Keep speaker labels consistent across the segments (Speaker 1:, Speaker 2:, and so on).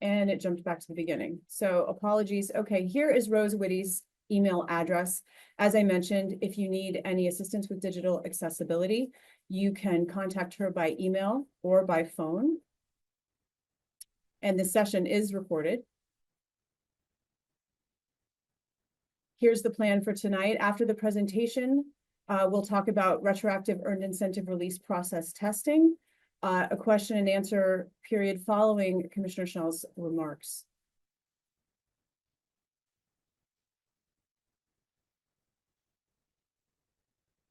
Speaker 1: and it jumped back to the beginning. So apologies. Okay, here is Rose Whitty's email address. As I mentioned, if you need any assistance with digital accessibility, you can contact her by email or by phone. And the session is recorded. Here's the plan for tonight. After the presentation, we'll talk about retroactive earned incentive release process testing, a question and answer period following Commissioner Schnell's remarks.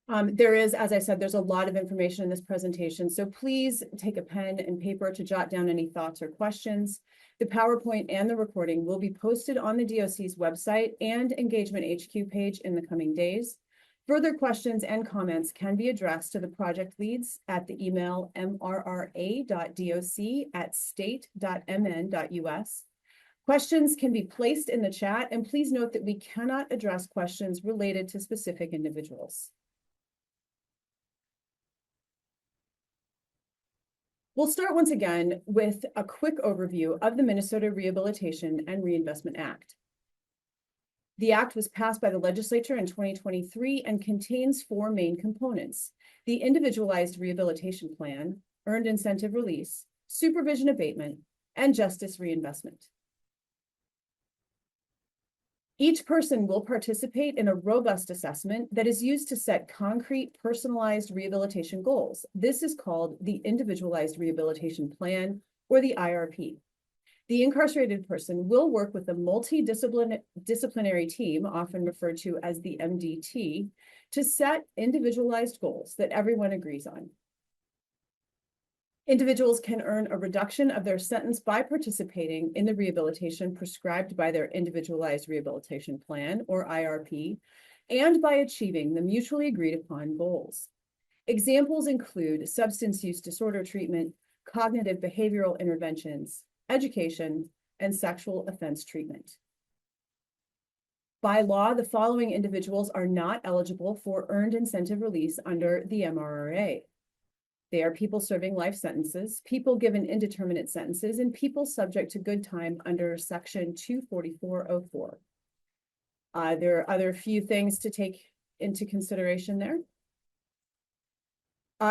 Speaker 1: There is, as I said, there's a lot of information in this presentation, so please take a pen and paper to jot down any thoughts or questions. The PowerPoint and the recording will be posted on the DOC's website and Engagement HQ page in the coming days. Further questions and comments can be addressed to the project leads at the email mrra.doc@state.mn.us. Questions can be placed in the chat, and please note that we cannot address questions related to specific individuals. We'll start once again with a quick overview of the Minnesota Rehabilitation and Reinvestment Act. The act was passed by the legislature in 2023 and contains four main components: the Individualized Rehabilitation Plan, Earned Incentive Release, Supervision Abatement, and Justice Reinvestment. Each person will participate in a robust assessment that is used to set concrete, personalized rehabilitation goals. This is called the Individualized Rehabilitation Plan, or the IRP. The incarcerated person will work with a multidisciplinary team, often referred to as the MDT, to set individualized goals that everyone agrees on. Individuals can earn a reduction of their sentence by participating in the rehabilitation prescribed by their Individualized Rehabilitation Plan, or IRP, and by achieving the mutually agreed upon goals. Examples include substance use disorder treatment, cognitive behavioral interventions, education, and sexual offense treatment. By law, the following individuals are not eligible for earned incentive release under the MRRA. They are people serving life sentences, people given indeterminate sentences, and people subject to good time under Section 244.04. There are other few things to take into consideration there.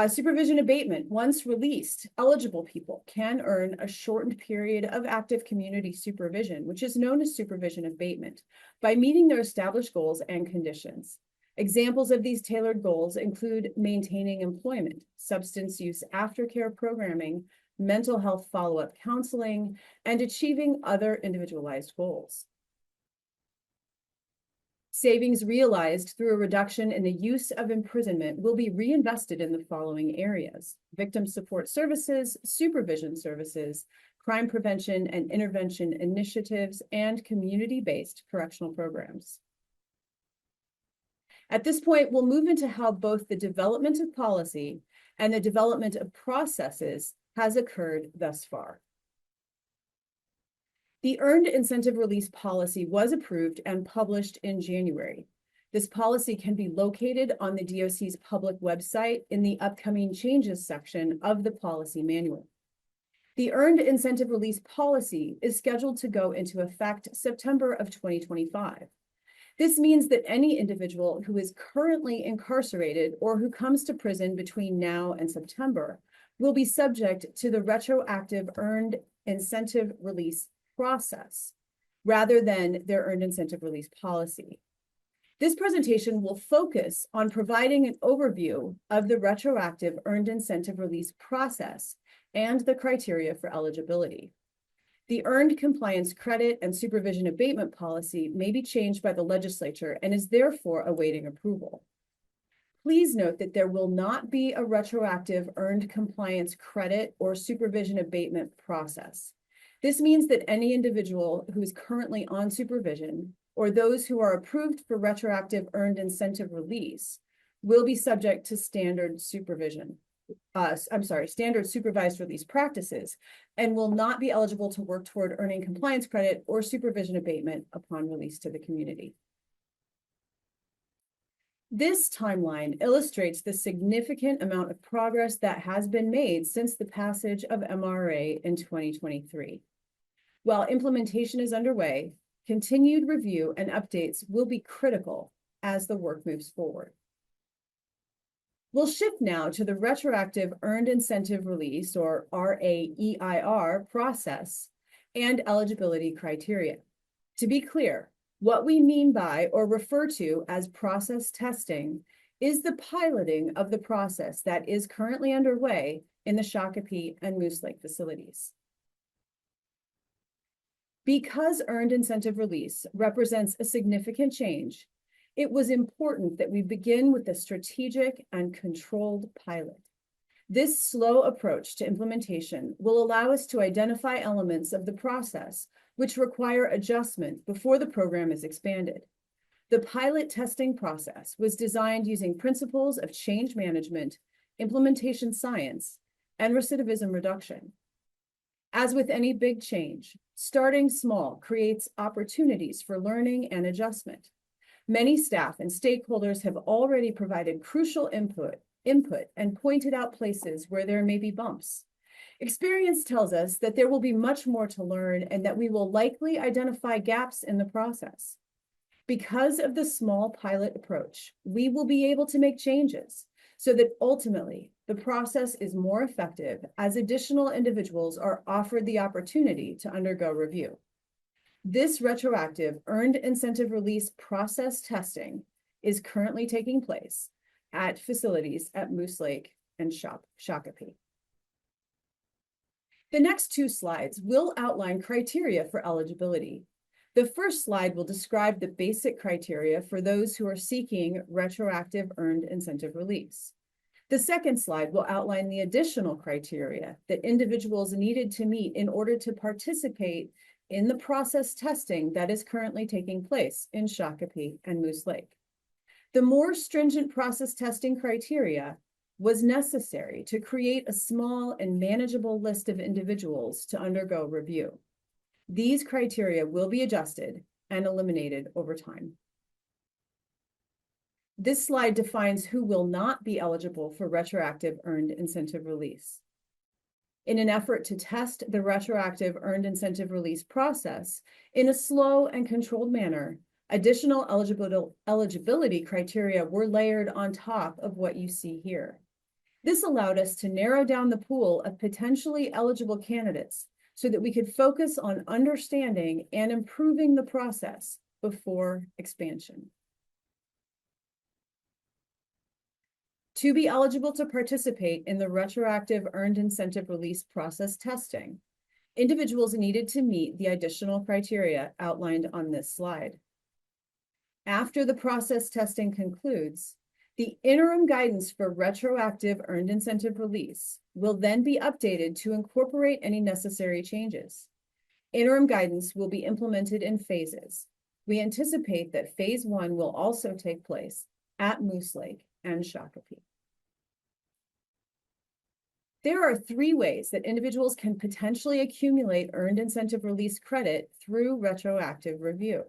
Speaker 1: Supervision abatement. Once released, eligible people can earn a shortened period of active community supervision, which is known as supervision abatement, by meeting their established goals and conditions. Examples of these tailored goals include maintaining employment, substance use aftercare programming, mental health follow-up counseling, and achieving other individualized goals. Savings realized through a reduction in the use of imprisonment will be reinvested in the following areas: victim support services, supervision services, crime prevention and intervention initiatives, and community-based correctional programs. At this point, we'll move into how both the development of policy and the development of processes has occurred thus far. The Earned Incentive Release Policy was approved and published in January. This policy can be located on the DOC's public website in the Upcoming Changes section of the policy manual. The Earned Incentive Release Policy is scheduled to go into effect September of 2025. This means that any individual who is currently incarcerated or who comes to prison between now and September will be subject to the retroactive earned incentive release process rather than their earned incentive release policy. This presentation will focus on providing an overview of the retroactive earned incentive release process and the criteria for eligibility. The Earned Compliance Credit and Supervision Abatement Policy may be changed by the legislature and is therefore awaiting approval. Please note that there will not be a retroactive Earned Compliance Credit or Supervision Abatement process. This means that any individual who is currently on supervision or those who are approved for retroactive earned incentive release will be subject to standard supervised release practices and will not be eligible to work toward earning compliance credit or supervision abatement upon release to the community. This timeline illustrates the significant amount of progress that has been made since the passage of MRRA in 2023. While implementation is underway, continued review and updates will be critical as the work moves forward. We'll shift now to the retroactive earned incentive release, or RAEIR, process and eligibility criteria. To be clear, what we mean by or refer to as process testing is the piloting of the process that is currently underway in the Shakopee and Moose Lake facilities. Because earned incentive release represents a significant change, it was important that we begin with a strategic and controlled pilot. This slow approach to implementation will allow us to identify elements of the process which require adjustment before the program is expanded. The pilot testing process was designed using principles of change management, implementation science, and recidivism reduction. As with any big change, starting small creates opportunities for learning and adjustment. Many staff and stakeholders have already provided crucial input and pointed out places where there may be bumps. Experience tells us that there will be much more to learn and that we will likely identify gaps in the process. Because of the small pilot approach, we will be able to make changes so that ultimately the process is more effective as additional individuals are offered the opportunity to undergo review. This retroactive earned incentive release process testing is currently taking place at facilities at Moose Lake and Shakopee. The next two slides will outline criteria for eligibility. The first slide will describe the basic criteria for those who are seeking retroactive earned incentive release. The second slide will outline the additional criteria that individuals needed to meet in order to participate in the process testing that is currently taking place in Shakopee and Moose Lake. The more stringent process testing criteria was necessary to create a small and manageable list of individuals to undergo review. These criteria will be adjusted and eliminated over time. This slide defines who will not be eligible for retroactive earned incentive release. In an effort to test the retroactive earned incentive release process in a slow and controlled manner, additional eligibility criteria were layered on top of what you see here. This allowed us to narrow down the pool of potentially eligible candidates so that we could focus on understanding and improving the process before expansion. To be eligible to participate in the retroactive earned incentive release process testing, individuals needed to meet the additional criteria outlined on this slide. After the process testing concludes, the interim guidance for retroactive earned incentive release will then be updated to incorporate any necessary changes. Interim guidance will be implemented in phases. We anticipate that phase 1 will also take place at Moose Lake and Shakopee. There are 3 ways that individuals can potentially accumulate earned incentive release credit through retroactive review.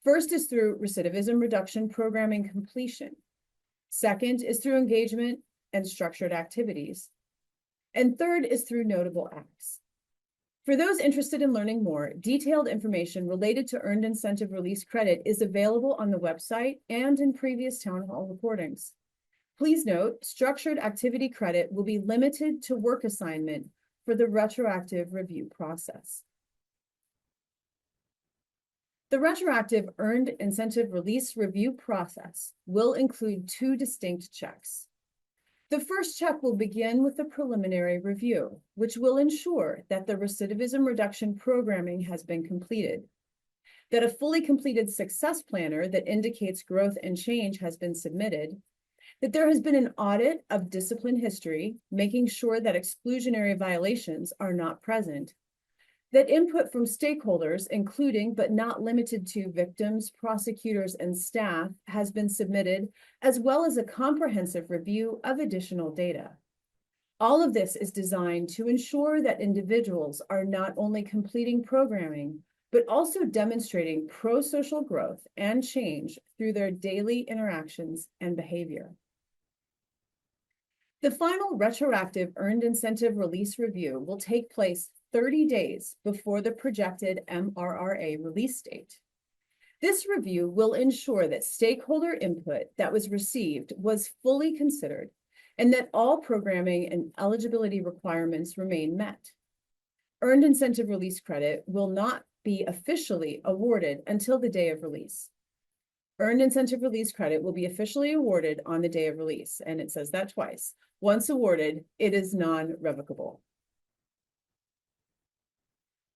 Speaker 1: First is through recidivism reduction programming completion. Second is through engagement and structured activities. And third is through notable acts. For those interested in learning more, detailed information related to earned incentive release credit is available on the website and in previous town hall recordings. Please note, structured activity credit will be limited to work assignment for the retroactive review process. The retroactive earned incentive release review process will include 2 distinct checks. The first check will begin with the preliminary review, which will ensure that the recidivism reduction programming has been completed, that a fully completed success planner that indicates growth and change has been submitted, that there has been an audit of discipline history, making sure that exclusionary violations are not present, that input from stakeholders, including but not limited to victims, prosecutors, and staff, has been submitted, as well as a comprehensive review of additional data. All of this is designed to ensure that individuals are not only completing programming, but also demonstrating pro-social growth and change through their daily interactions and behavior. The final retroactive earned incentive release review will take place 30 days before the projected MRRA release date. This review will ensure that stakeholder input that was received was fully considered and that all programming and eligibility requirements remain met. Earned incentive release credit will not be officially awarded until the day of release. Earned incentive release credit will be officially awarded on the day of release, and it says that twice. Once awarded, it is non-revocable.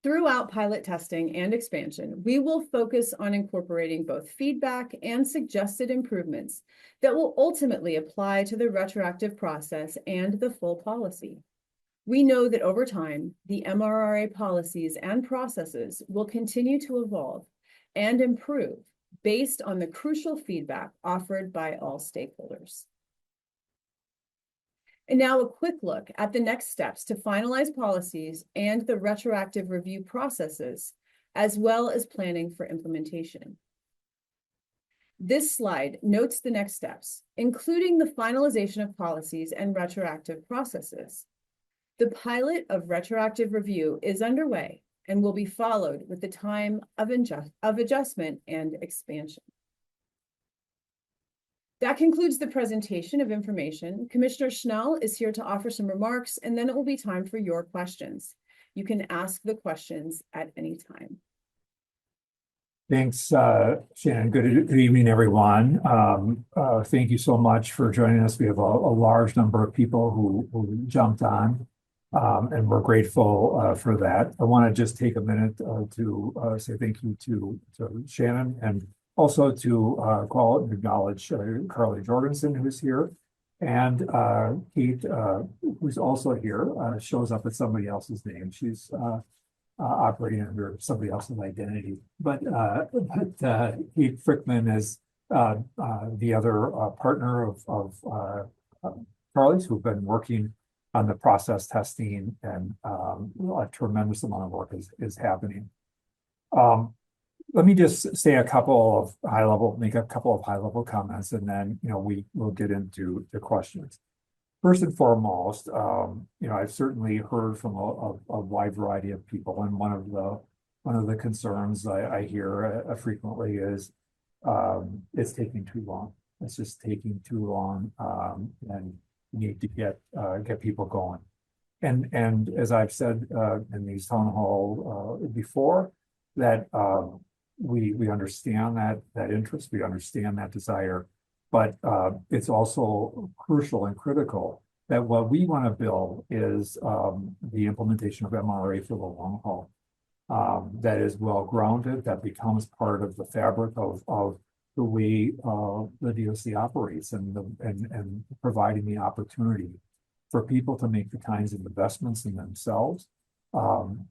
Speaker 1: Throughout pilot testing and expansion, we will focus on incorporating both feedback and suggested improvements that will ultimately apply to the retroactive process and the full policy. We know that over time, the MRRA policies and processes will continue to evolve and improve based on the crucial feedback offered by all stakeholders. And now a quick look at the next steps to finalize policies and the retroactive review processes, as well as planning for implementation. This slide notes the next steps, including the finalization of policies and retroactive processes. The pilot of retroactive review is underway and will be followed with the time of adjustment and expansion. That concludes the presentation of information. Commissioner Schnell is here to offer some remarks, and then it will be time for your questions. You can ask the questions at any time.
Speaker 2: Thanks, Shannon. Good evening, everyone. Thank you so much for joining us. We have a large number of people who jumped on, and we're grateful for that. I want to just take a minute to say thank you to Shannon, and also to call and acknowledge Karley Jorgensen, who's here, and Kate, who's also here, shows up with somebody else's name. She's operating under somebody else's identity. But Kate Frykman is the other partner of Karley's, who've been working on the process testing, and a tremendous amount of work is happening. Let me just say make a couple of high level comments, and then we will get into the questions. First and foremost, I've certainly heard from a wide variety of people, and one of the concerns I hear frequently is it's taking too long. It's just taking too long, and you need to get people going. And as I've said in these town hall before, that we understand that interest, we understand that desire, but it's also crucial and critical that what we want to build is the implementation of MRRA for the long haul. That is well grounded, that becomes part of the fabric of the way the DOC operates, and providing the opportunity for people to make the kinds of investments in themselves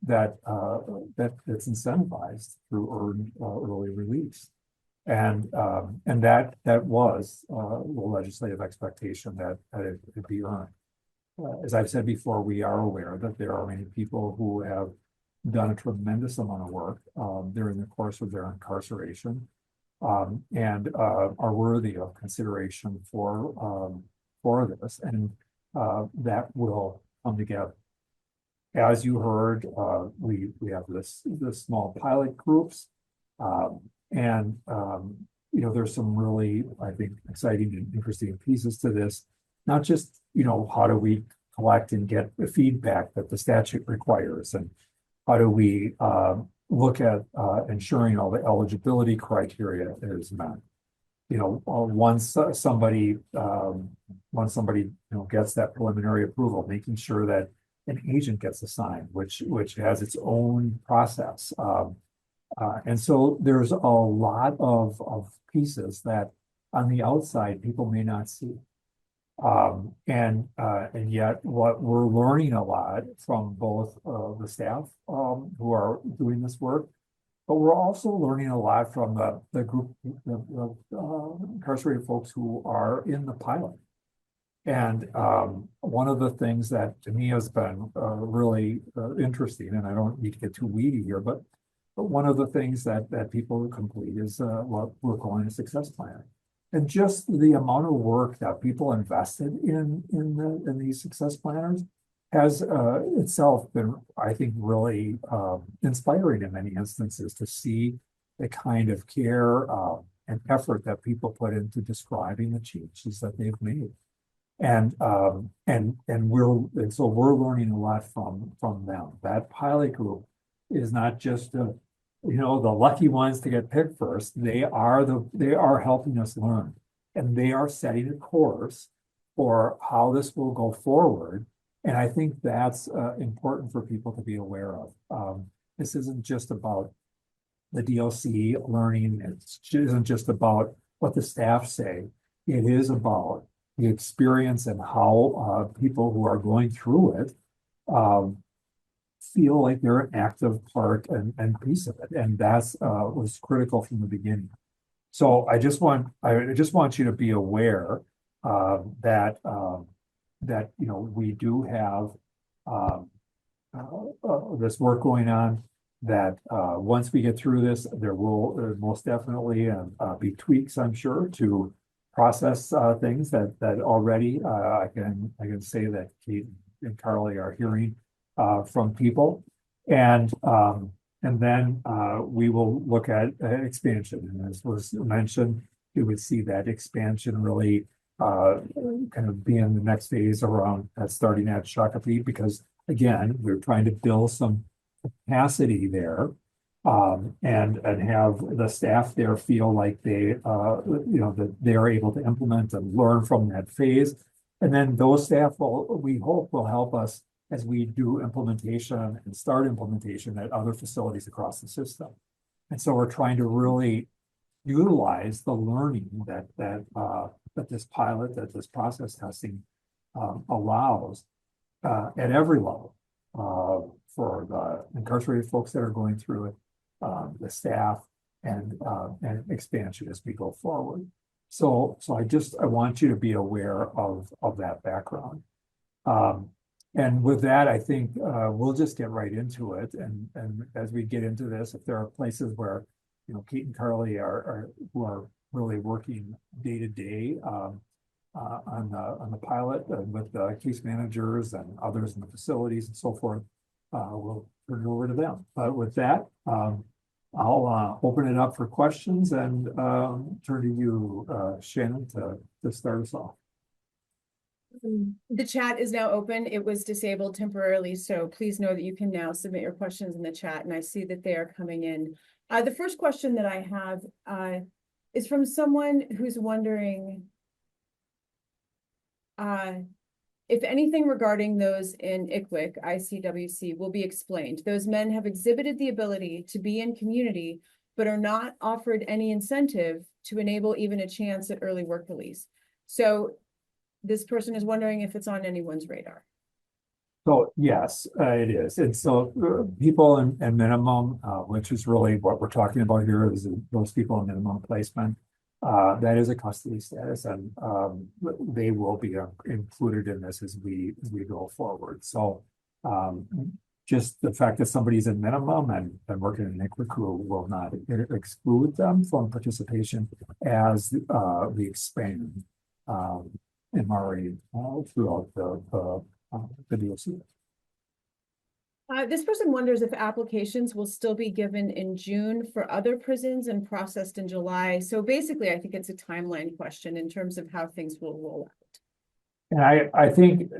Speaker 2: that it's incentivized through earned early release, and that was the legislative expectation that it be earned. As I've said before, we are aware that there are many people who have done a tremendous amount of work during the course of their incarceration, and are worthy of consideration for this, and that will come together. As you heard, we have this small pilot groups, and there's some really, I think, exciting and interesting pieces to this. Not just how do we collect and get the feedback that the statute requires, and how do we look at ensuring all the eligibility criteria is met. Once somebody gets that preliminary approval, making sure that an agent gets assigned, which has its own process. And so there's a lot of pieces that on the outside people may not see. And yet what we're learning a lot from both the staff who are doing this work, but we're also learning a lot from the group of incarcerated folks who are in the pilot. And one of the things that to me has been really interesting, and I don't need to get too weedy here, but one of the things that people complete is what we're calling a success plan. And just the amount of work that people invested in these success planners has itself been, I think, really inspiring in many instances to see the kind of care and effort that people put into describing the changes that they've made. And so we're learning a lot from them. That pilot group is not just the lucky ones to get picked first. They are helping us learn, and they are setting a course for how this will go forward. And I think that's important for people to be aware of. This isn't just about the DOC learning. It isn't just about what the staff say. It is about the experience and how people who are going through it feel like they're an active part and piece of it. And that's was critical from the beginning. So I just want you to be aware that we do have this work going on, that once we get through this, there will most definitely be tweaks, I'm sure, to process things that already I can say that Kate and Karley are hearing from people, and then we will look at expansion. And as was mentioned, you would see that expansion really kind of be in the next phase around starting at Shakopee, because again, we're trying to build some capacity there, and have the staff there feel like that they're able to implement and learn from that phase. And then those staff we hope will help us as we do implementation and start implementation at other facilities across the system. And so we're trying to really utilize the learning that this pilot, that this process testing allows at every level for the incarcerated folks that are going through it, the staff, and expansion as we go forward. So I want you to be aware of that background. And with that, I think we'll just get right into it. And as we get into this, if there are places where Kate and Karley who are really working day to day on the pilot with the case managers and others in the facilities and so forth, we'll turn it over to them. But with that, I'll open it up for questions and turn to you, Shannon, to start us off.
Speaker 1: The chat is now open. It was disabled temporarily, so please know that you can now submit your questions in the chat, and I see that they are coming in. The first question that I have is from someone who's wondering if anything regarding those in ICWC will be explained. Those men have exhibited the ability to be in community, but are not offered any incentive to enable even a chance at early work release. So this person is wondering if it's on anyone's radar.
Speaker 2: So yes, it is. And so people in minimum, which is really what we're talking about here, is those people in minimum placement. That is a custody status, and they will be included in this as we go forward. So just the fact that somebody's in minimum and working in an ICWC crew will not exclude them from participation as we expand MRRA throughout the DOC.
Speaker 1: This person wonders if applications will still be given in June for other prisons and processed in July. So basically, I think it's a timeline question in terms of how things will roll out.
Speaker 2: And I think,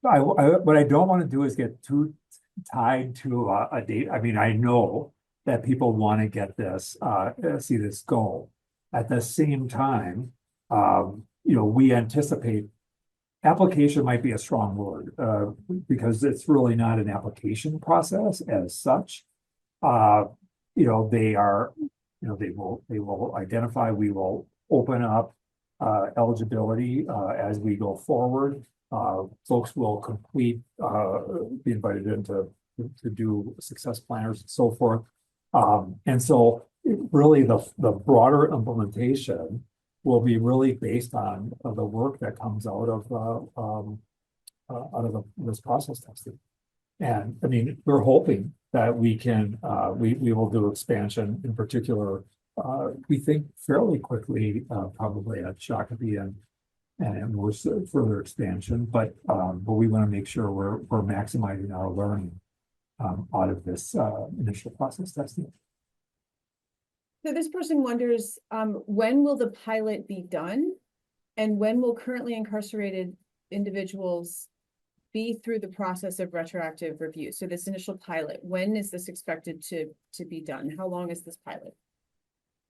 Speaker 2: what I don't want to do is get too tied to a date. I mean, I know that people want to get this, see this go. At the same time, we anticipate application might be a strong word because it's really not an application process as such. They will identify, we will open up eligibility as we go forward. Folks will complete, be invited in to do success planners and so forth. And so really the broader implementation will be really based on the work that comes out of this process testing. And I mean, we're hoping that we can, we will do expansion in particular, we think fairly quickly, probably at Shakopee and we're further expansion, but we want to make sure we're maximizing our learning out of this initial process testing.
Speaker 1: So this person wonders, when will the pilot be done? And when will currently incarcerated individuals be through the process of retroactive review? So this initial pilot, when is this expected to be done? How long is this pilot?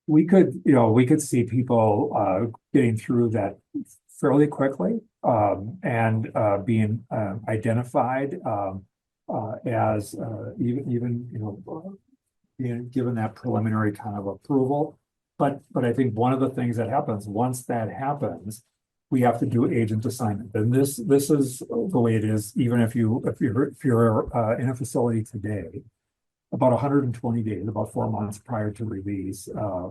Speaker 2: We could see people getting through that fairly quickly and being identified as even being given that preliminary kind of approval. But I think one of the things that happens once that happens, we have to do agent assignment, and this is the way it is. Even if you're in a facility today, about 120 days, about 4 months prior to release, a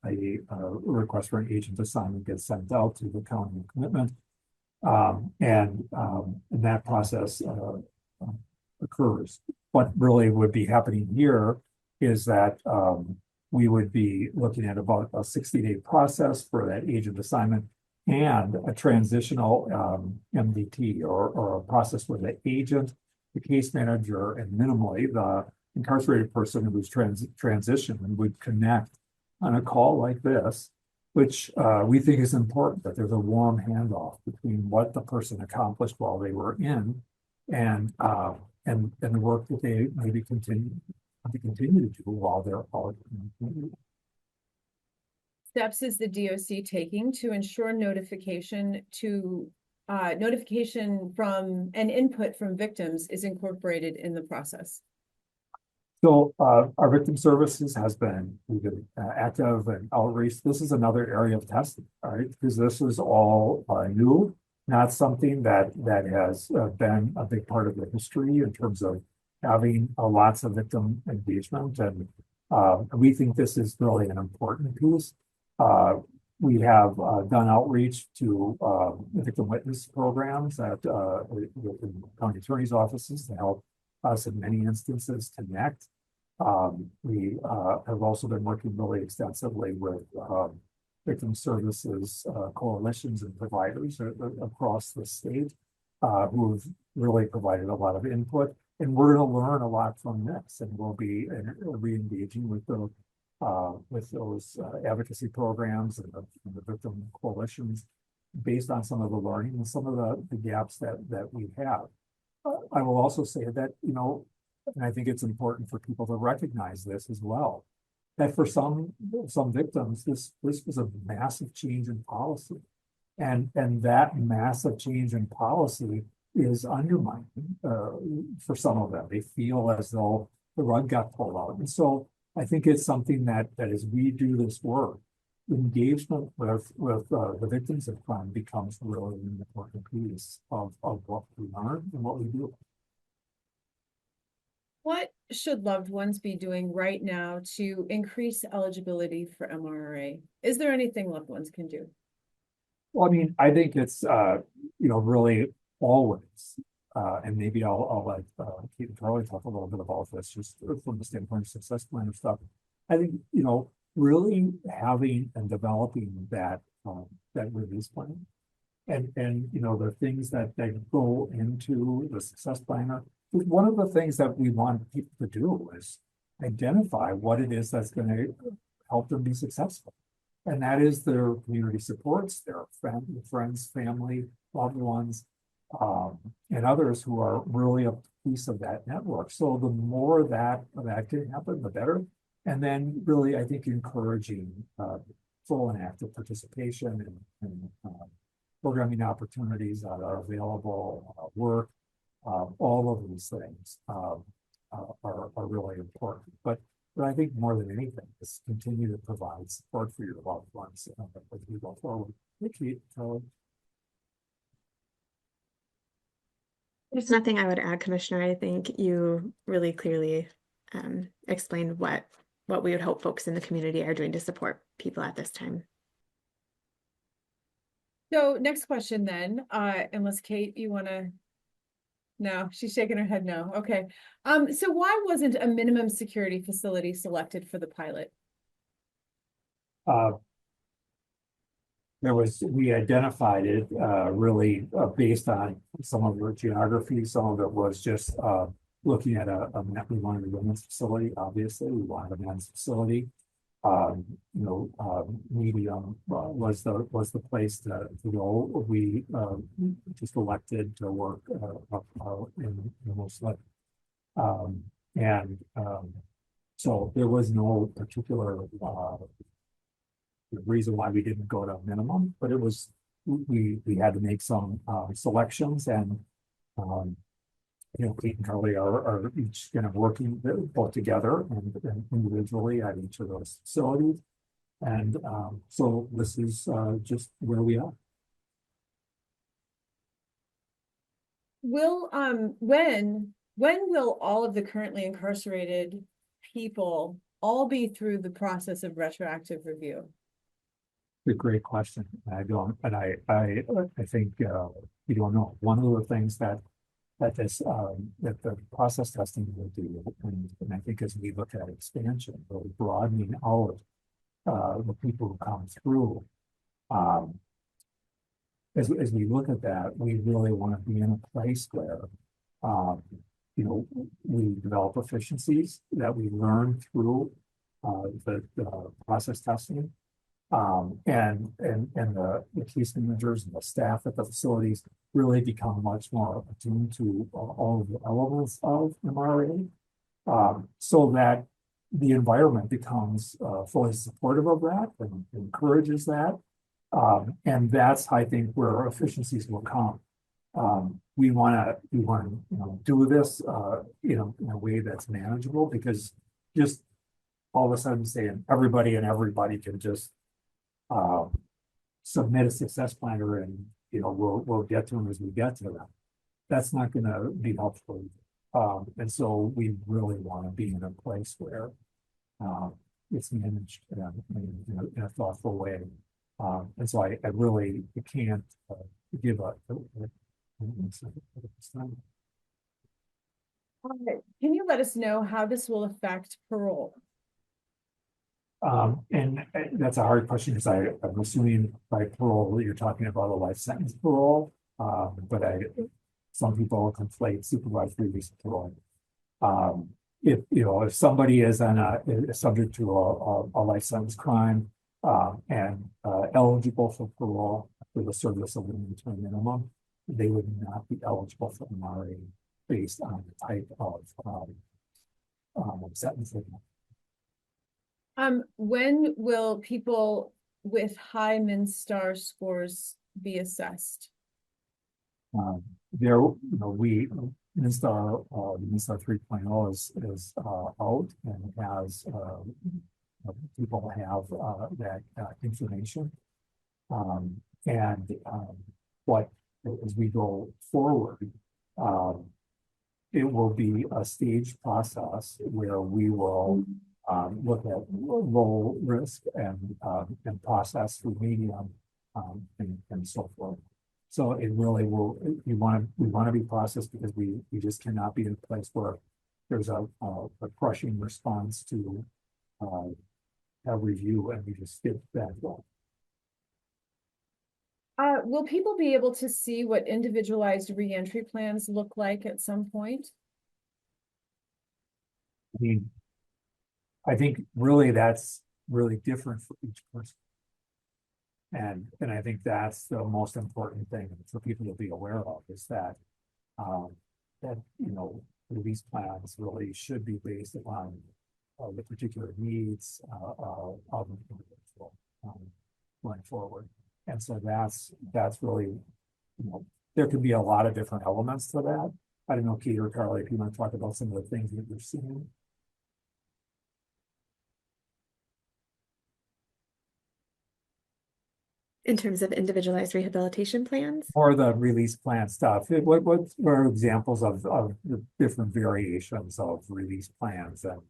Speaker 2: request for an agent assignment gets sent out to the county commitment, and that process occurs. What really would be happening here is that we would be looking at about a 60-day process for that agent assignment and a transitional MDT or a process where the agent, the case manager, and minimally the incarcerated person who's transitioned would connect on a call like this, which we think is important, that there's a warm handoff between what the person accomplished while they were in and the work that they maybe continue to do while they're out.
Speaker 1: Steps is the DOC taking to ensure notification from and input from victims is incorporated in the process?
Speaker 2: So our victim services has been active and outreach. This is another area of testing, all right? Because this is all new, not something that has been a big part of the history in terms of having lots of victim engagement. And we think this is really an important piece. We have done outreach to victim witness programs at within county attorney's offices to help us in many instances connect. We have also been working really extensively with victim services coalitions and providers across the state who've really provided a lot of input. And we're going to learn a lot from this, and we'll be re-engaging with those advocacy programs and the victim coalitions based on some of the learning and some of the gaps that we have. I will also say that, and I think it's important for people to recognize this as well, that for some victims, this was a massive change in policy. And that massive change in policy is undermining for some of them. They feel as though the rug got pulled out. And so I think it's something that as we do this work, engagement with the victims of crime becomes really an important piece of what we learn and what we do.
Speaker 1: What should loved ones be doing right now to increase eligibility for MRRA? Is there anything loved ones can do?
Speaker 2: Well, I mean, I think it's, really always, and maybe I'll let Kate and Karley talk a little bit about this, just from the standpoint of success plan and stuff. I think, really having and developing that release plan and the things that go into the success planner. One of the things that we want people to do is identify what it is that's going to help them be successful. And that is their community supports, their friends, family, loved ones, and others who are really a piece of that network. So the more that can happen, the better. And then really, I think, encouraging full and active participation and programming opportunities that are available, work, all of these things are really important. But I think more than anything is continue to provide support for your loved ones as we go forward.
Speaker 3: There's nothing I would add, Commissioner. I think you really clearly explained what we would hope folks in the community are doing to support people at this time.
Speaker 1: So next question then, unless Kate, you want to? No, she's shaking her head no. Okay. So why wasn't a minimum security facility selected for the pilot?
Speaker 2: we identified it really based on some of the geography. Some of it was just looking at a we wanted a women's facility. Obviously, we wanted a men's facility. Medium was the place to go. We just elected to work in mostly, so there was no particular reason why we didn't go to minimum, but it was we had to make some selections, and Kate and Karley are each working both together and individually at each of those facilities. And so this is just where we are.
Speaker 1: Will, when will all of the currently incarcerated people all be through the process of retroactive review?
Speaker 2: A great question. I think we don't know. One of the things that the process testing will do, and I think as we look at expansion, really broadening out the people who come through, as we look at that, we really want to be in a place where we develop efficiencies that we learn through the process testing. And the case managers and the staff at the facilities really become much more attuned to all of the elements of MRRA, so that the environment becomes fully supportive of that and encourages that. And that's, I think, where efficiencies will come. We want to do this in a way that's manageable, because just all of a sudden saying everybody can just submit a success planner and we'll get to them as we get to them. That's not going to be helpful. And so we really want to be in a place where it's managed in a thoughtful way. And so I really can't give a
Speaker 1: Can you let us know how this will affect parole?
Speaker 2: And that's a hard question, because I'm assuming by parole you're talking about a life sentence parole, but some people conflate supervised release parole. If somebody is subject to a life sentence crime and eligible for parole for the service of limited term minimum, they would not be eligible for MRRA based on the type of sentence they have.
Speaker 1: When will people with high MinStar scores be assessed? MinStar 3.0 is out and has people have that information. What as we go forward, it will be a staged process where we will look at low risk and process through medium and so forth. So it really will. We want to be processed, because we just cannot be in a place where there's a crushing response to a review and we just skip that one. Will people be able to see what individualized reentry plans look like at some point?
Speaker 2: I think really that's really different for each person. And I think that's the most important thing for people to be aware of, is that release plans really should be based upon the particular needs of the individual going forward. And so that's really, there could be a lot of different elements to that. I don't know, Kate or Karley, if you want to talk about some of the things that you're seeing.
Speaker 3: In terms of individualized rehabilitation plans?
Speaker 2: Or the release plan stuff. What are examples of the different variations of release plans? And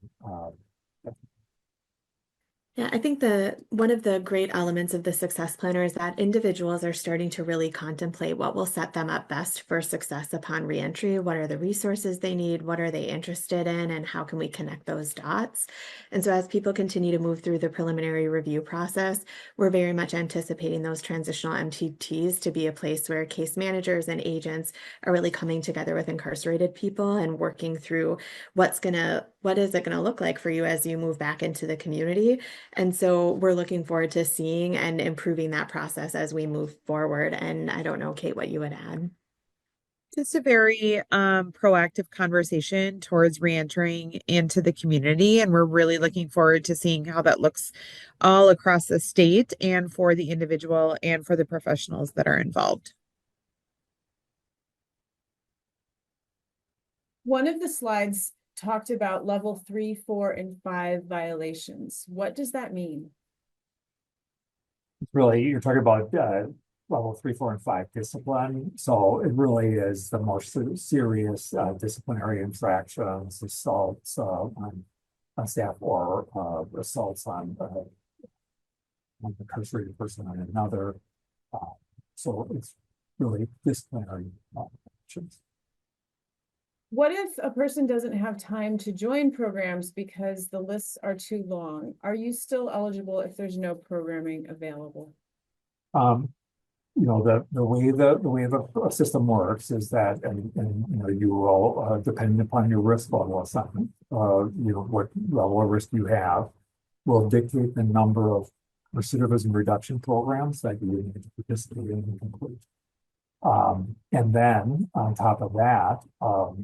Speaker 3: Yeah, I think one of the great elements of the success planner is that individuals are starting to really contemplate what will set them up best for success upon reentry. What are the resources they need? What are they interested in? And how can we connect those dots? And so as people continue to move through the preliminary review process, we're very much anticipating those transitional MTTs to be a place where case managers and agents are really coming together with incarcerated people and working through what is it gonna look like for you as you move back into the community. And so we're looking forward to seeing and improving that process as we move forward. And I don't know, Kate, what you would add.
Speaker 4: Just a very proactive conversation towards reentering into the community. And we're really looking forward to seeing how that looks all across the state and for the individual and for the professionals that are involved.
Speaker 1: One of the slides talked about level 3, 4, and 5 violations. What does that mean?
Speaker 2: Really, you're talking about level 3, 4, and 5 discipline. So it really is the most serious disciplinary infractions, assaults on staff, or assaults on one incarcerated person on another. So it's really disciplinary actions.
Speaker 1: What if a person doesn't have time to join programs because the lists are too long? Are you still eligible if there's no programming available?
Speaker 2: You know, the way the system works is that, and you know, you will depending upon your risk level assessment, you know, what level of risk you have, will dictate the number of recidivism reduction programs that you need to participate in and complete. And then on top of that,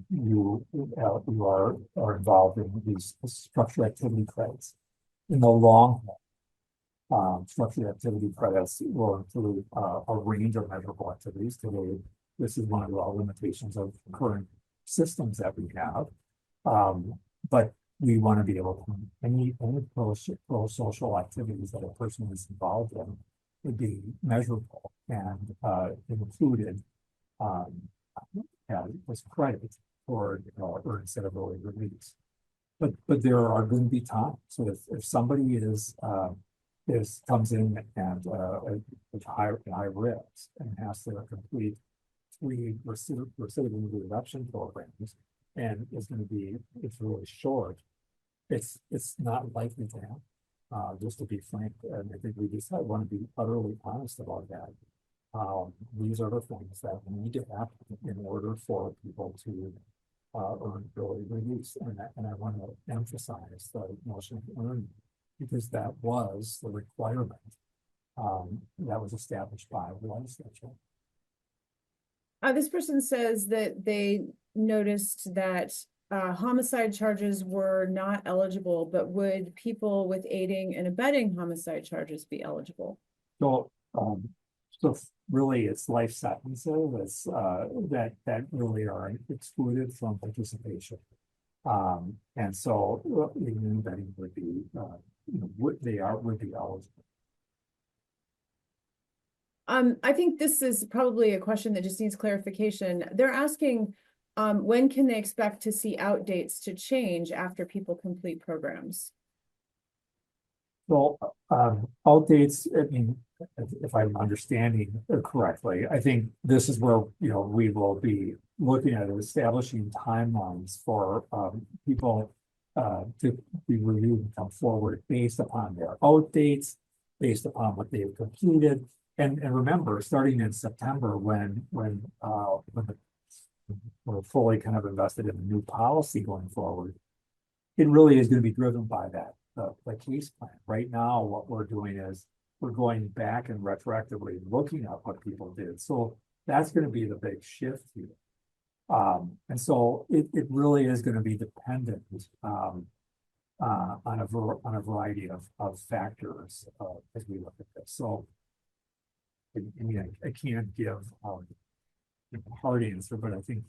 Speaker 2: you are involved in these structured activity credits. In the long haul, structured activity credits will include a range of measurable activities. Today, this is one of the limitations of current systems that we have. But we want to be able to any pro-social activities that a person is involved in would be measurable and included as credit for or instead of early release. But there are going to be times. So if somebody comes in and with high risk and has to complete 3 recidivism reduction programs and it's really short, it's not likely to happen. Just to be frank, and I think we just want to be utterly honest about that. These are the things that need to happen in order for people to earn early release, and I want to emphasize the notion of earning, because that was the requirement that was established by the legislature.
Speaker 1: This person says that they noticed that homicide charges were not eligible, but would people with aiding and abetting homicide charges be eligible?
Speaker 2: So, so really, it's life sentences that really are excluded from participation, and so aiding and abetting would be would be eligible.
Speaker 1: I think this is probably a question that just needs clarification. They're asking, when can they expect to see out dates to change after people complete programs?
Speaker 2: Well, out dates, I mean, if I'm understanding correctly, I think this is where, we will be looking at establishing timelines for people to be reviewed and come forward based upon their out dates, based upon what they've completed. And remember, starting in September, when we're fully kind of invested in a new policy going forward, it really is going to be driven by that, the case plan. Right now, what we're doing is we're going back and retroactively looking at what people did. So that's going to be the big shift here. And so it really is going to be dependent on a variety of factors as we look at this. So I mean, I can't give a hard answer, but I think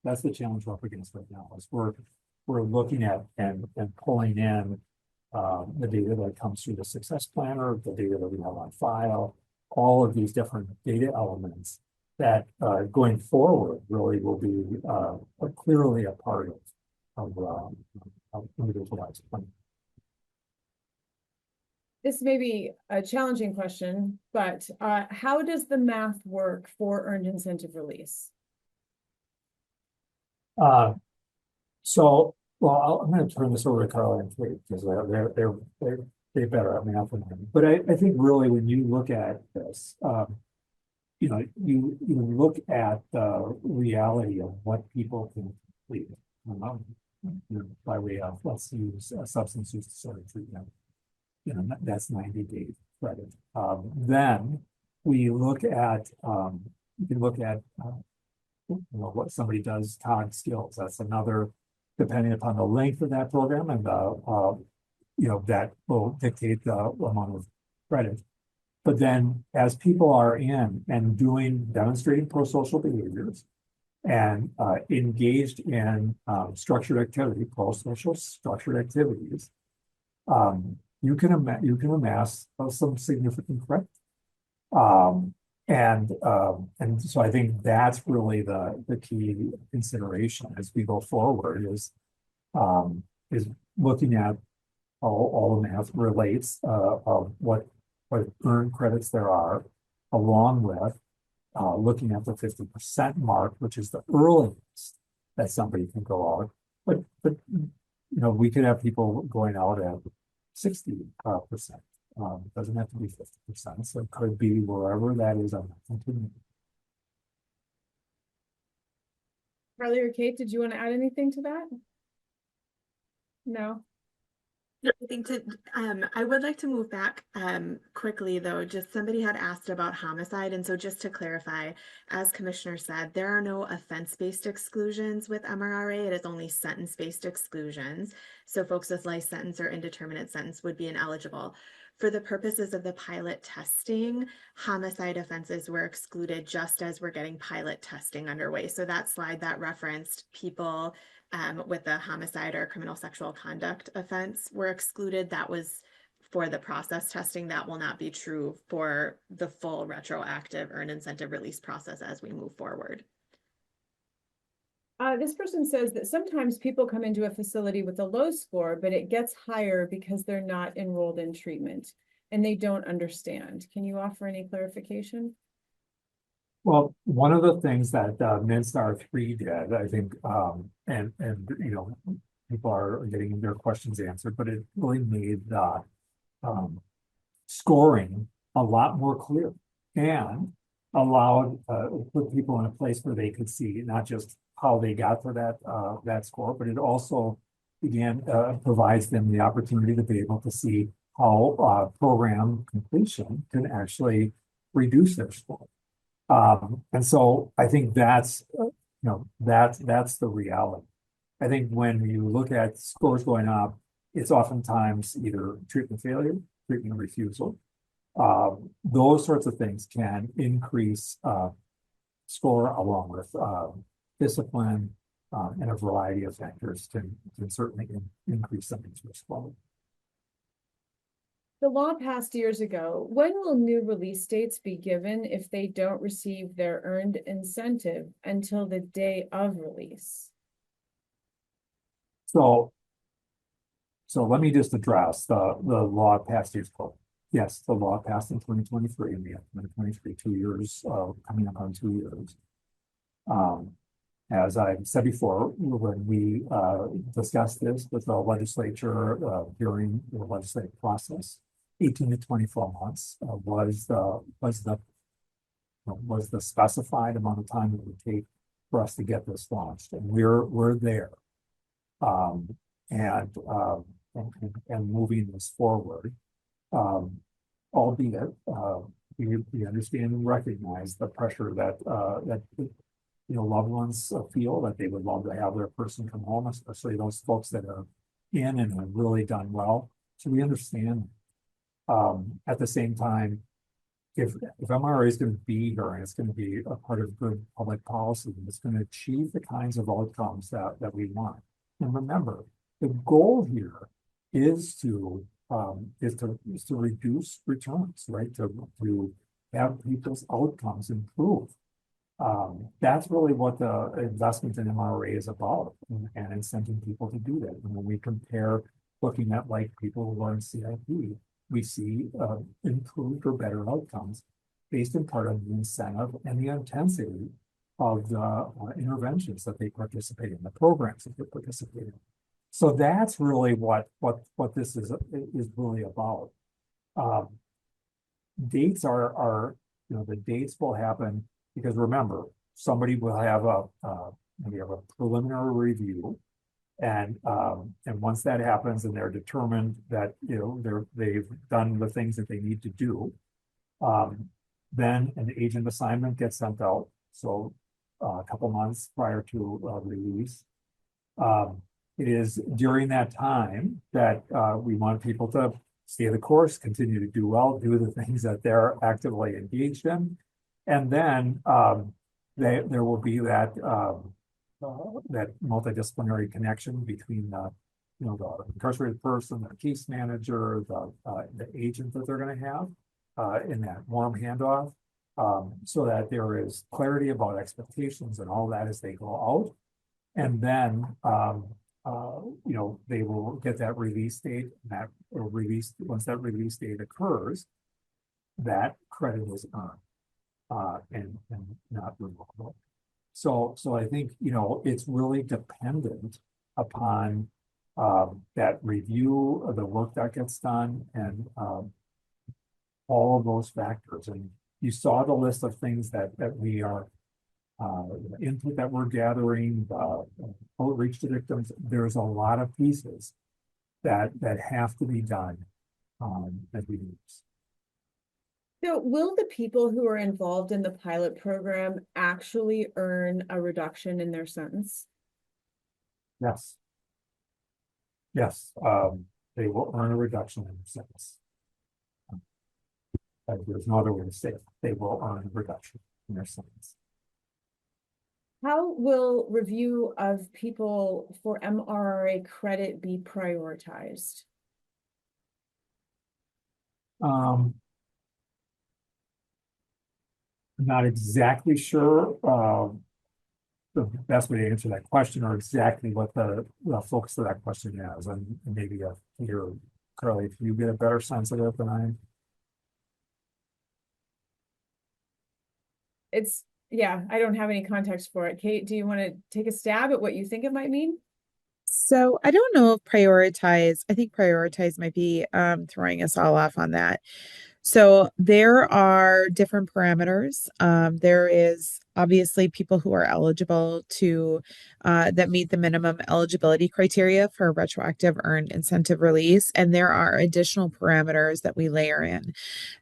Speaker 2: that's the challenge we're up against right now. Is we're looking at and pulling in the data that comes through the success planner, the data that we have on file, all of these different data elements that going forward really will be clearly a part of individualized planning.
Speaker 1: This may be a challenging question, but how does the math work for earned incentive release?
Speaker 2: So, well, I'm going to turn this over to Karley and Kate because they're better at math than me. But I think really when you look at this, you know, you look at the reality of what people can complete, you know, by way of, let's use substance use disorder treatment. You know, that's 90 days credit. Then we look at, you can look at, you know, what somebody does, cog skills. That's another, depending upon the length of that program and you know, that will dictate the amount of credit. But then as people are in and demonstrating pro-social behaviors and engaged in structured activity, pro-social structured activities, you can amass some significant credit. And so I think that's really the key consideration as we go forward is looking at all the math relates of what earned credits there are, along with looking at the 50% mark, which is the earliest that somebody can go out. But you know, we could have people going out at 60%. Doesn't have to be 50%, so it could be wherever that is on the continuum.
Speaker 1: Karley or Kate, did you want to add anything to that? No.
Speaker 3: I think I would like to move back quickly though. Just somebody had asked about homicide, and so just to clarify, as Commissioner said, there are no offense-based exclusions with MRRA. It is only sentence-based exclusions. So folks with life sentence or indeterminate sentence would be ineligible. For the purposes of the pilot testing, homicide offenses were excluded just as we're getting pilot testing underway. So that slide that referenced people with a homicide or criminal sexual conduct offense were excluded. That was for the process testing. That will not be true for the full retroactive earned incentive release process as we move forward.
Speaker 1: This person says that sometimes people come into a facility with a low score, but it gets higher because they're not enrolled in treatment and they don't understand. Can you offer any clarification?
Speaker 2: Well, one of the things that MnSTAR 3 did, I think, and you know, people are getting their questions answered, but it really made the scoring a lot more clear and allowed put people in a place where they could see not just how they got to that score, but it also provides them the opportunity to be able to see how program completion can actually reduce their score. And so I think that's, you know, that's the reality. I think when you look at scores going up, it's oftentimes either treatment failure, treatment refusal. Those sorts of things can increase score along with discipline and a variety of factors can certainly increase somebody's risk level.
Speaker 1: The law passed years ago. When will new release dates be given if they don't receive their earned incentive until the day of release?
Speaker 2: So let me just address the law passed years ago. Yes, the law passed in 2023, and we have 2023, 2 years, coming up on 2 years. As I said before, when we discussed this with the legislature during the legislative process, 18 to 24 months was the specified amount of time it would take for us to get this launched, and we're there, and moving this forward, albeit we understand and recognize the pressure that you know, loved ones feel that they would love to have their person come home, especially those folks that are in and have really done well. So we understand. At the same time, if MRRA is going to be here and it's going to be a part of good public policy, and it's going to achieve the kinds of outcomes that we want. And remember, the goal here is to reduce returns, right? To have people's outcomes improve. That's really what the investment in MRRA is about, and incenting people to do that. And when we compare looking at like people who are in CIP, we see improved or better outcomes based in part on the incentive and the intensity of the interventions that they participate in, the programs that they participate in. So that's really what this is really about. Dates are the dates will happen because remember, somebody will have maybe have a preliminary review, and once that happens and they're determined that they've done the things that they need to do, then an agent assignment gets sent out. So a couple months prior to release. It is during that time that we want people to stay the course, continue to do well, do the things that they're actively engaged in. And then there will be that multidisciplinary connection between the incarcerated person, the case manager, the agent that they're going to have in that warm handoff, so that there is clarity about expectations and all that as they go out. And then they will get that release date, once that release date occurs, that credit is earned and not revocable. So I think it's really dependent upon that review of the work that gets done and all of those factors. And you saw the list of things that we are input that we're gathering, outreach to victims. There's a lot of pieces that have to be done as we do this.
Speaker 1: So will the people who are involved in the pilot program actually earn a reduction in their sentence?
Speaker 2: Yes. Yes, they will earn a reduction in their sentence. There's no other way to say it. They will earn a reduction in their sentence.
Speaker 1: How will review of people for MRRA credit be prioritized?
Speaker 2: I'm not exactly sure the best way to answer that question or exactly what the focus of that question is. And maybe here, Karley, if you get a better sense of it than I.
Speaker 1: I don't have any context for it. Kate, do you want to take a stab at what you think it might mean?
Speaker 4: So I don't know if prioritize, I think prioritize might be throwing us all off on that. So there are different parameters. There is obviously people who are eligible to that meet the minimum eligibility criteria for retroactive earned incentive release. And there are additional parameters that we layer in.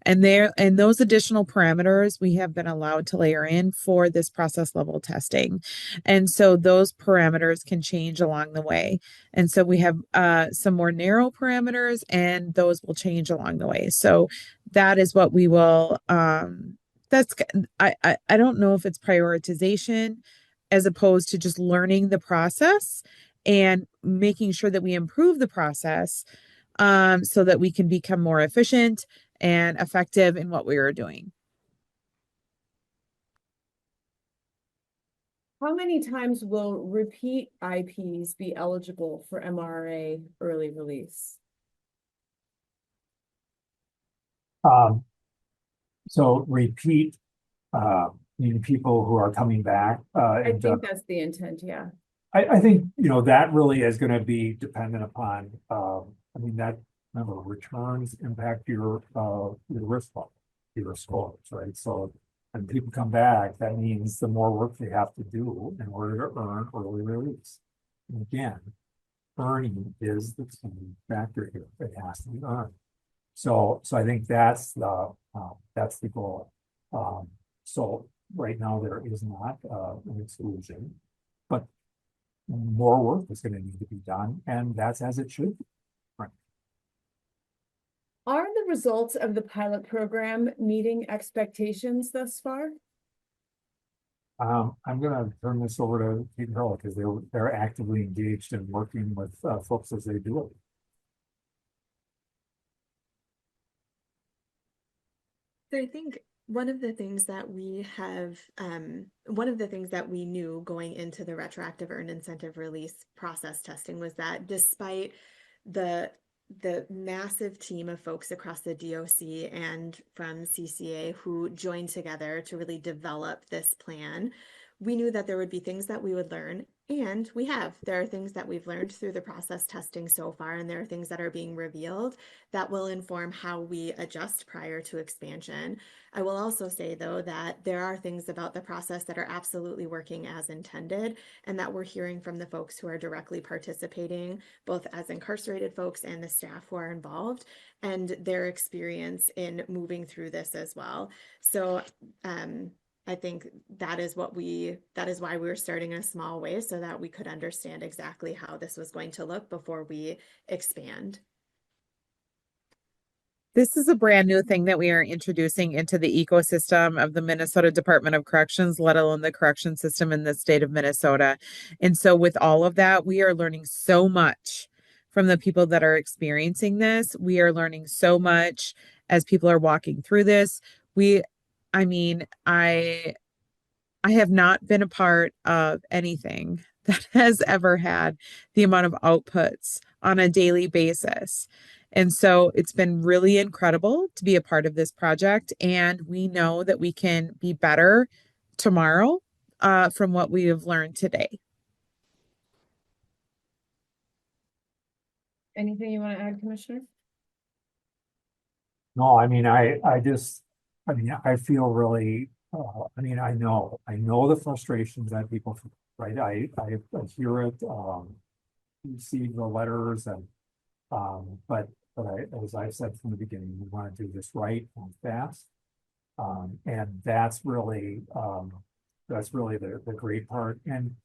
Speaker 4: And those additional parameters we have been allowed to layer in for this process level testing. And so those parameters can change along the way. And so we have some more narrow parameters, and those will change along the way. So that is what we will I don't know if it's prioritization as opposed to just learning the process and making sure that we improve the process so that we can become more efficient and effective in what we are doing.
Speaker 1: How many times will repeat IPs be eligible for MRRA early release?
Speaker 2: So repeat, people who are coming back.
Speaker 1: I think that's the intent, yeah.
Speaker 2: I think, that really is going to be dependent upon, remember, returns impact your risk level, your scores, right? So when people come back, that means the more work they have to do in order to earn early release. And again, earning is the key factor here. It has to be earned. So I think that's the goal. So right now there is not an exclusion, but more work is going to need to be done, and that's as it should be. Right.
Speaker 1: Are the results of the pilot program meeting expectations thus far?
Speaker 2: I'm going to turn this over to Kate and Karley because they're actively engaged in working with folks as they do it.
Speaker 3: So I think one of the things that we knew going into the retroactive earned incentive release process testing was that despite the the massive team of folks across the DOC and from CCA who joined together to really develop this plan, we knew that there would be things that we would learn, and we have. There are things that we've learned through the process testing so far, and there are things that are being revealed that will inform how we adjust prior to expansion. I will also say, though, that there are things about the process that are absolutely working as intended, and that we're hearing from the folks who are directly participating, both as incarcerated folks and the staff who are involved, and their experience in moving through this as well. So, I think that is why we were starting in a small way, so that we could understand exactly how this was going to look before we expand.
Speaker 4: This is a brand new thing that we are introducing into the ecosystem of the Minnesota Department of Corrections, let alone the correction system in the state of Minnesota. And so with all of that, we are learning so much from the people that are experiencing this. We are learning so much as people are walking through this. I have not been a part of anything that has ever had the amount of outputs on a daily basis. And so it's been really incredible to be a part of this project. And we know that we can be better tomorrow from what we have learned today.
Speaker 1: Anything you want to add, Commissioner?
Speaker 2: No, I mean, I feel really, I know the frustrations that people, feel, right? I hear it, see the letters and, as I said from the beginning, we want to do this right and fast. And that's really the great part. And,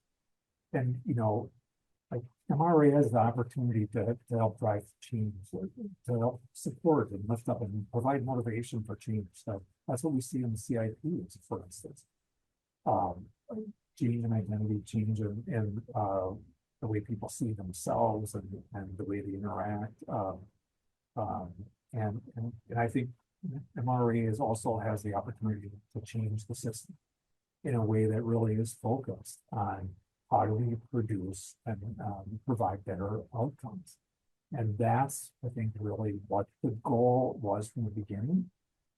Speaker 2: like MRRA has the opportunity to help drive change, to help support and lift up and provide motivation for change. So that's what we see in the CIPs, for instance. Change in identity, change in the way people see themselves and the way they interact. And I think MRRA also has the opportunity to change the system in a way that really is focused on how do we produce and provide better outcomes. And that's, I think, really what the goal was from the beginning.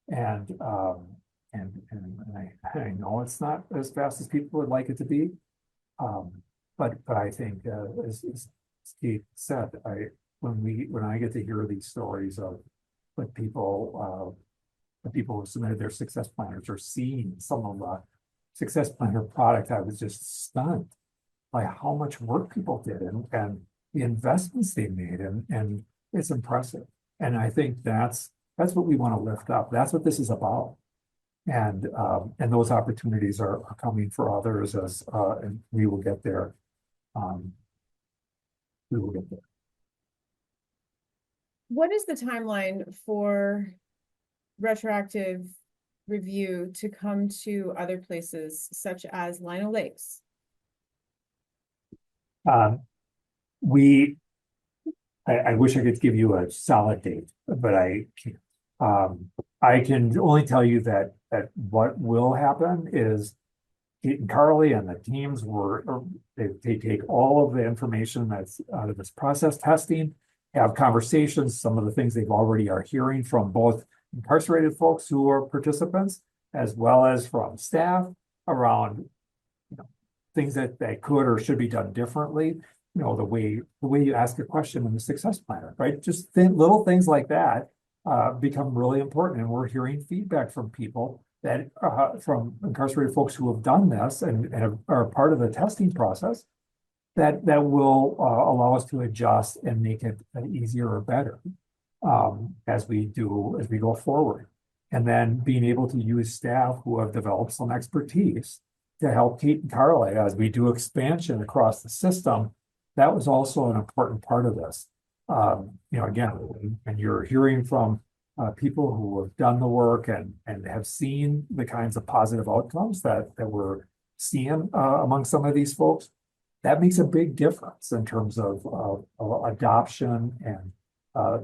Speaker 2: And I know it's not as fast as people would like it to be. But I think, as Steve said, when I get to hear these stories of what people who submitted their success planners or seeing some of the success planner product, I was just stunned by how much work people did and the investments they made, and it's impressive. And I think that's what we want to lift up. That's what this is about. And those opportunities are coming for others and we will get there. We will get there.
Speaker 1: What is the timeline for retroactive review to come to other places such as Lino Lakes?
Speaker 2: I wish I could give you a solid date, but I can't. I can only tell you that what will happen is Kate and Karley and the teams they take all of the information that's out of this process testing, have conversations, some of the things they've already are hearing from both incarcerated folks who are participants, as well as from staff around things that could or should be done differently. The way you ask a question in the success planner, right? Just little things like that become really important. And we're hearing feedback from people that from incarcerated folks who have done this and are part of the testing process that will allow us to adjust and make it easier or better as we go forward. And then being able to use staff who have developed some expertise to help Kate and Karley as we do expansion across the system. That was also an important part of this. Again, and you're hearing from people who have done the work and have seen the kinds of positive outcomes that we're seeing among some of these folks. That makes a big difference in terms of adoption and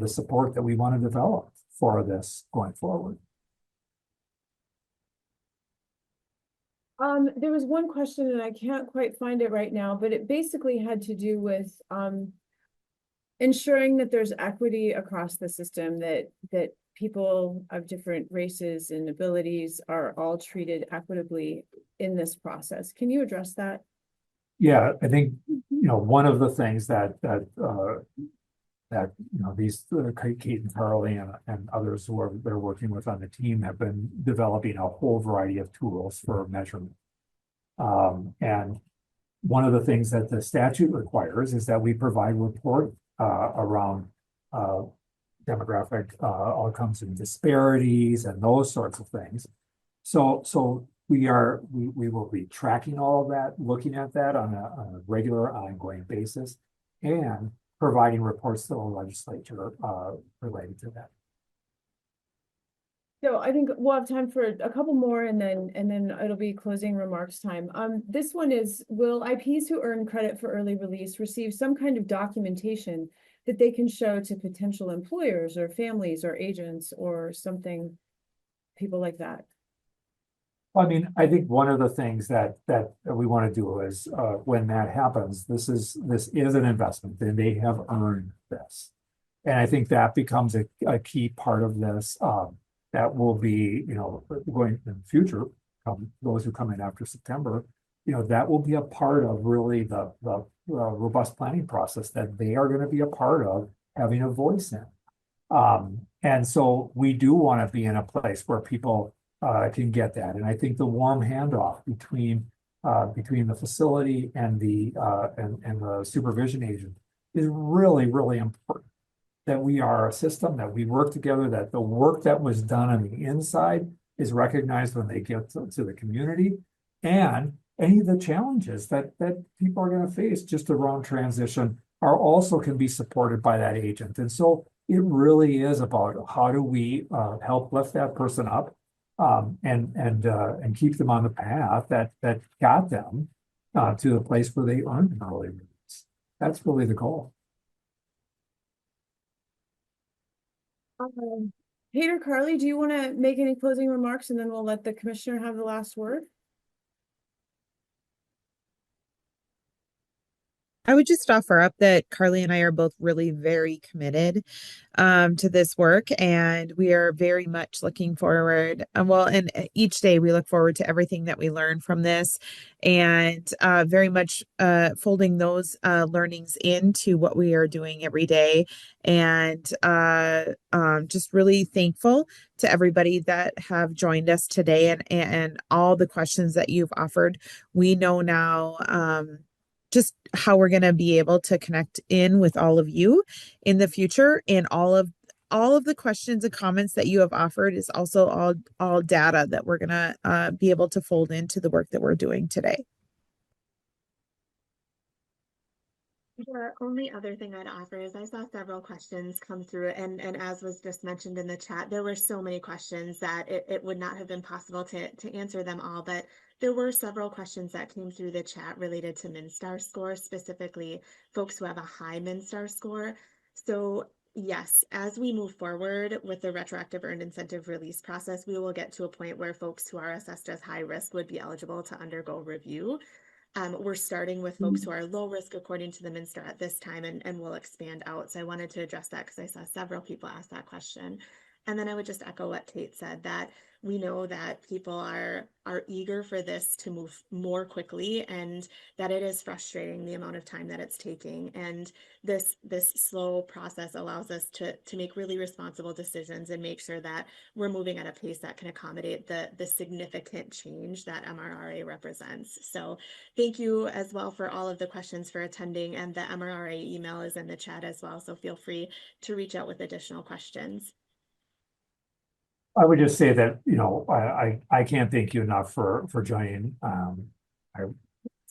Speaker 2: the support that we want to develop for this going forward.
Speaker 1: There was one question and I can't quite find it right now, but it basically had to do with ensuring that there's equity across the system, that people of different races and abilities are all treated equitably in this process. Can you address that?
Speaker 2: Yeah, I think, one of the things that these Kate and Karley and others who they're working with on the team have been developing a whole variety of tools for measurement. And one of the things that the statute requires is that we provide report around demographic outcomes and disparities and those sorts of things. So we will be tracking all of that, looking at that on a regular ongoing basis, and providing reports to the legislature related to that.
Speaker 1: So I think we'll have time for a couple more, and then it'll be closing remarks time. This one is, will IPs who earn credit for early release receive some kind of documentation that they can show to potential employers or families or agents or something, people like that?
Speaker 2: I mean, I think one of the things that we want to do is when that happens, this is an investment, and they have earned this. And I think that becomes a key part of this. That will be, going in the future, those who come in after September, that will be a part of really the robust planning process that they are going to be a part of having a voice in. And so we do want to be in a place where people can get that. And I think the warm handoff between the facility and the supervision agent is really, really important. That we are a system, that we work together, that the work that was done on the inside is recognized when they get to the community, and any of the challenges that people are going to face just around transition are also can be supported by that agent. And so it really is about how do we help lift that person up and keep them on the path that got them to the place where they earned an early release. That's really the goal.
Speaker 1: Peter, Karley, do you want to make any closing remarks, and then we'll let the commissioner have the last word?
Speaker 4: I would just offer up that Karley and I are both really very committed to this work, and we are very much looking forward. And each day we look forward to everything that we learn from this, and very much folding those learnings into what we are doing every day. And just really thankful to everybody that have joined us today, and all the questions that you've offered. We know now just how we're going to be able to connect in with all of you in the future, and all of the questions and comments that you have offered is also all data that we're going to be able to fold into the work that we're doing today.
Speaker 3: The only other thing I'd offer is I saw several questions come through, and as was just mentioned in the chat, there were so many questions that it would not have been possible to answer them all, but there were several questions that came through the chat related to MinStar score, specifically folks who have a high MinStar score. So yes, as we move forward with the retroactive earned incentive release process, we will get to a point where folks who are assessed as high risk would be eligible to undergo review. We're starting with folks who are low risk according to the MinStar at this time, and we'll expand out. So I wanted to address that because I saw several people ask that question. And then I would just echo what Kate said, that we know that people are eager for this to move more quickly, and that it is frustrating the amount of time that it's taking. And this slow process allows us to make really responsible decisions and make sure that we're moving at a pace that can accommodate the significant change that MRRA represents. So thank you as well for all of the questions, for attending, and the MRRA email is in the chat as well. So feel free to reach out with additional questions.
Speaker 2: I would just say that, I can't thank you enough for joining.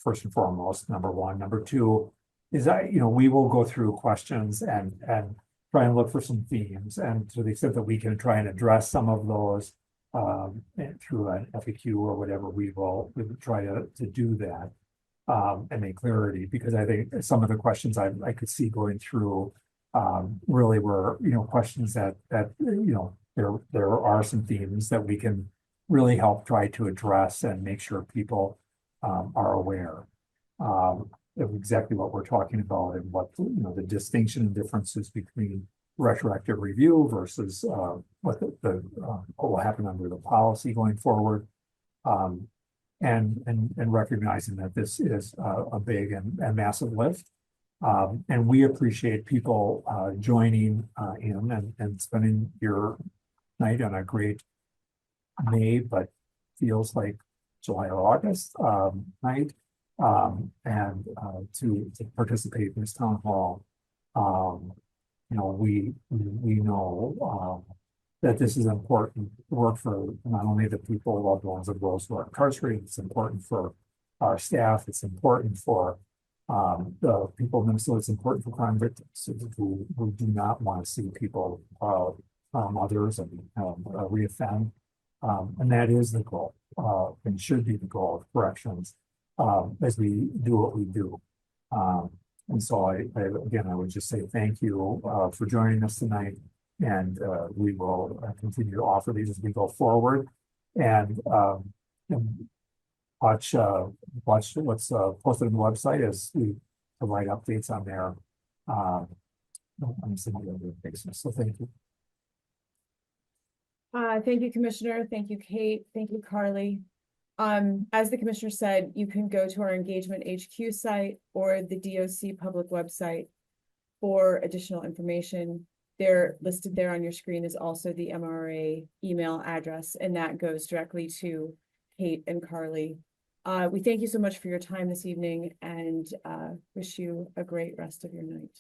Speaker 2: First and foremost, number one. Number two is that, we will go through questions and try and look for some themes, and to the extent that we can try and address some of those through an FAQ or whatever, we will try to do that and make clarity, because I think some of the questions I could see going through really were, questions that there are some themes that we can really help try to address and make sure people are aware. of exactly what we're talking about and what, you know, the distinction and differences between retroactive review versus what what will happen under the policy going forward. And recognizing that this is a big and massive lift. And we appreciate people joining in and spending your night on a great May, but feels like July or August night, and to participate in this town hall. You know, we know that this is important work for not only the people, loved ones of those who are incarcerated. It's important for our staff. It's important for the people in Minnesota. It's important for crime victims who do not want to see people others and reoffend. And that is the goal, and should be the goal of corrections as we do what we do. And so again, I would just say thank you for joining us tonight. And we will continue to offer these as we go forward. And watch what's posted on the website as we provide updates on there on some of the other basis. So thank you.
Speaker 1: Thank you, Commissioner. Thank you, Kate. Thank you, Karley. As the Commissioner said, you can go to our Engagement HQ site or the DOC public website for additional information. They're listed there on your screen is also the MRRA email address, and that goes directly to Kate and Karley. We thank you so much for your time this evening and wish you a great rest of your night.